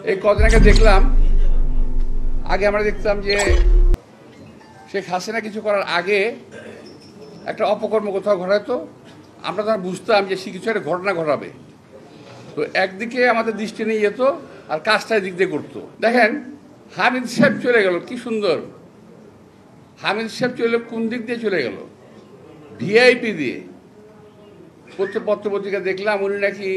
এই কদিন আগে দেখলাম, আগে আমরা দেখতাম যে শেখ হাসিনা কিছু করার আগে একটা অপকর্ম কোথাও ঘটাতো, আমরা তখন বুঝতাম যে সে কিছু একটা ঘটনা ঘটাবে। তো একদিকে আমাদের দৃষ্টি নিয়ে যেত আর কাজটা দিক দিয়ে করতো। দেখেন হামিদ সাহেব চলে গেল, কি সুন্দর। হামিদ সাহেব চলে কোন দিক দিয়ে চলে গেল? ভিআইপি দিয়ে। পত্রপত্রিকা দেখলাম উনি নাকি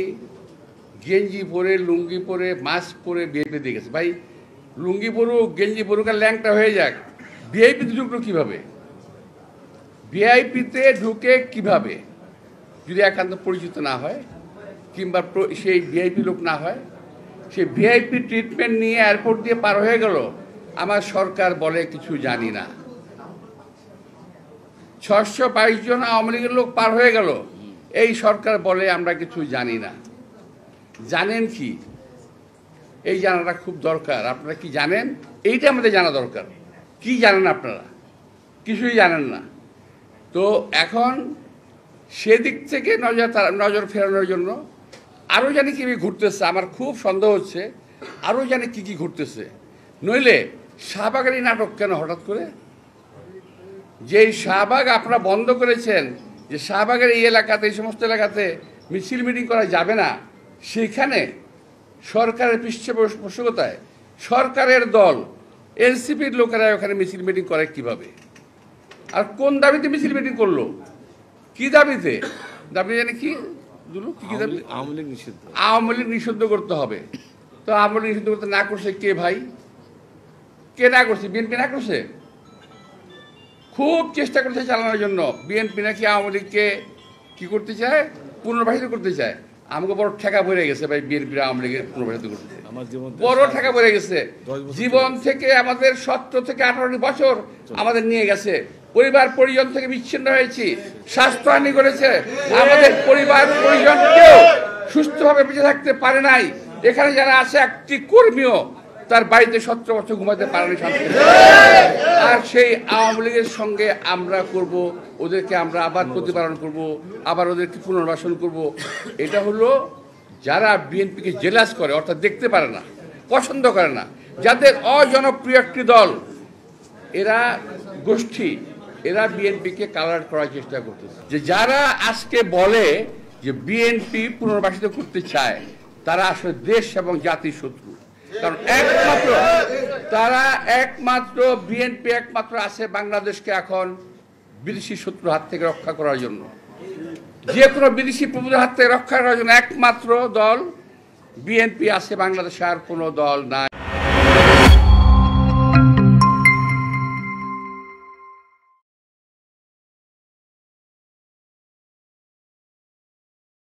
গেঞ্জি পরে, লুঙ্গি পরে, মাস্ক পরে ভিআইপি দিয়ে গেছে। ভাই লুঙ্গি পরুক, গেঞ্জি পরুক আর ল্যাংটা হয়ে যাক, ভিআইপিতে ঢুকলো কিভাবে? ভিআইপিতে ঢুকে কিভাবে যদি একান্ত পরিচিত না হয় কিংবা সেই ভিআইপি লোক না হয়? সেই ভিআইপি ট্রিটমেন্ট নিয়ে এয়ারপোর্ট দিয়ে পার হয়ে গেল। আমার সরকার বলে কিছু জানি না। 622 জন আওয়ামী লীগের লোক পার হয়ে গেল, এই সরকার বলে আমরা কিছু জানি না। জানেন কি? এই জানাটা খুব দরকার। আপনারা কি জানেন? এইটা আমাদের জানা দরকার। কি জানেন আপনারা? কিছুই জানেন না। তো এখন সেদিক থেকে নজর ফেরানোর জন্য আরও জানি কি ঘুরতেছে, আমার খুব সন্দেহ হচ্ছে আরও জানি কি কি ঘুরতেছে। নইলে শাহবাগের এই নাটক কেন হঠাৎ করে? যেই শাহবাগ আপনারা বন্ধ করেছেন, যে শাহবাগের এই এলাকাতে, এই সমস্ত এলাকাতে মিছিল মিটিং করা যাবে না, সেখানে সরকারের পৃষ্ঠপোষকতায় সরকারের দল এনসিপির লোকেরা ওখানে মিছিল মিটিং করে কিভাবে? আর কোন দাবিতে মিছিল মিটিং করলো? কি দাবিতে? দাবি জানি কি কি দাবি? আওয়ামী লীগ নিষিদ্ধ করতে হবে। তো আওয়ামী লীগ নিষিদ্ধ করতে না করছে কে ভাই? কে না করছে? বিএনপি না করছে? খুব চেষ্টা করছে চালানোর জন্য। বিএনপি নাকি আওয়ামী লীগকে কি করতে চায়? পুনর্বাসিত করতে চায়। আমাকে বড় ঠেকা পড়ে গেছে ভাই, বিএনপি আওয়ামী লীগের পুনর্বাসিত করতে বড় ঠেকা পড়ে গেছে। জীবন থেকে আমাদের 17 থেকে 18 বছর আমাদের নিয়ে গেছে। পরিবার পরিজন থেকে বিচ্ছিন্ন হয়েছি, স্বাস্থ্যহানি করেছে। আমাদের পরিবার পরিজন কেউ সুস্থভাবে বেঁচে থাকতে পারে নাই। এখানে যারা আছে, একটি কর্মীও তার বাড়িতে 17 বছর ঘুমাতে পারেনি শান্তি। আর সেই আওয়ামী লীগের সঙ্গে আমরা করব, ওদেরকে আমরা আবার প্রতিপালন করব, আবার ওদেরকে পুনর্বাসন করব। এটা হলো যারা বিএনপিকে জেলাস করে, অর্থাৎ দেখতে পারে না, পছন্দ করে না, যাদের অজনপ্রিয় একটি দল, এরা গোষ্ঠী, এরা বিএনপিকে কালার করার চেষ্টা করতেছে। যে যারা আজকে বলে যে বিএনপি পুনর্বাসিত করতে চায়, তারা আসলে দেশ এবং জাতির শত্রু। কারণ একমাত্র বিএনপি একমাত্র আছে বাংলাদেশকে এখন বিদেশি শত্রুর হাত থেকে রক্ষা করার জন্য। যে কোনো বিদেশি প্রভুদের হাত থেকে রক্ষা করার জন্য একমাত্র দল বিএনপি আছে বাংলাদেশে, আর কোনো দল নাই।